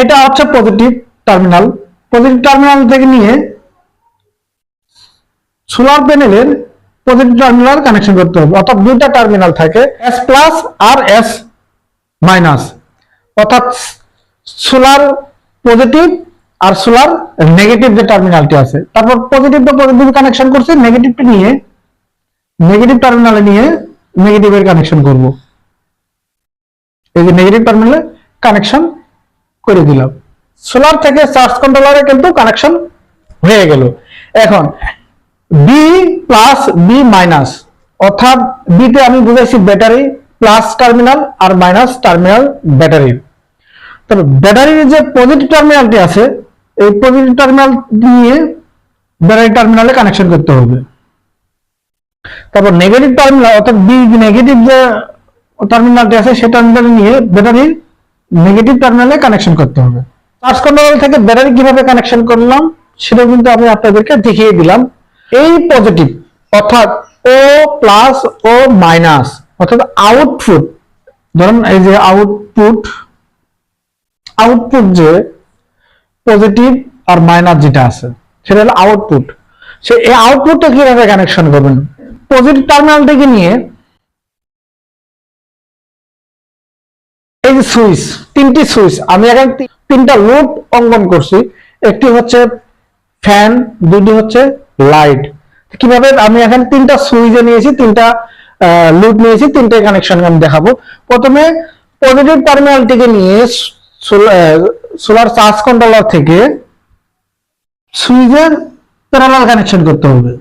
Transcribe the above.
এটা হচ্ছে positive terminal. Positive terminal থেকে নিয়ে সোলার প্যানেলের পজিটিভ টার্মিনাল কানেকশন করতে হবে। অর্থাৎ দুইটা টার্মিনাল থাকে, এস প্লাস আর এস মাইনাস, অর্থাৎ সোলার পজিটিভ আর সোলার নেগেটিভ যে টার্মিনালটি আছে। তারপর পজিটিভটা পজিটিভ কানেকশন করছি, নেগেটিভটা নিয়ে নেগেটিভ টার্মিনালে নিয়ে নেগেটিভের কানেকশন করব। এই যে নেগেটিভ টার্মিনালে কানেকশন করে দিলাম। সোলার থেকে চার্জ কন্ট্রোলারে কিন্তু কানেকশন হয়ে গেল। এখন বি প্লাস বি মাইনাস, অর্থাৎ বিতে আমি বুঝাইছি ব্যাটারি, প্লাস টার্মিনাল আর মাইনাস টার্মিনাল ব্যাটারির। তবে ব্যাটারির যে পজিটিভ টার্মিনালটি আছে, এই পজিটিভ টার্মিনাল নিয়ে ব্যাটারি টার্মিনালে কানেকশন করতে হবে। তারপর নেগেটিভ টার্মিনাল, অর্থাৎ বি নেগেটিভ যে টার্মিনালটি আছে সেই টার্মিনাল নিয়ে ব্যাটারির নেগেটিভ টার্মিনালে কানেকশন করতে হবে। চার্জ কন্ট্রোলার থেকে ব্যাটারি কিভাবে কানেকশন করলাম সেটা কিন্তু আমি আপনাদেরকে দেখিয়ে দিলাম। এই পজিটিভ অর্থাৎ ও প্লাস ও মাইনাস, অর্থাৎ আউটপুট, ধরুন এই যে আউটপুট যে পজিটিভ আর মাইনাস যেটা আছে সেটা হলো আউটপুট। সে এই আউটপুটটা কিভাবে কানেকশন করবেন, পজিটিভ টার্মিনাল থেকে নিয়ে এই যে সুইচ, তিনটি সুইচ আমি এখন তিনটা লোড অঙ্কন করছি। একটি হচ্ছে ফ্যান, দুটি হচ্ছে লাইট। কিভাবে আমি এখন তিনটা সুইচে নিয়েছি, তিনটা লোড নিয়েছি, তিনটে কানেকশন আমি দেখাবো। প্রথমে পজিটিভ টার্মিনাল থেকে নিয়ে সোলার চার্জ কন্ট্রোলার থেকে সুইচের প্যারালাল কানেকশন করতে হবে।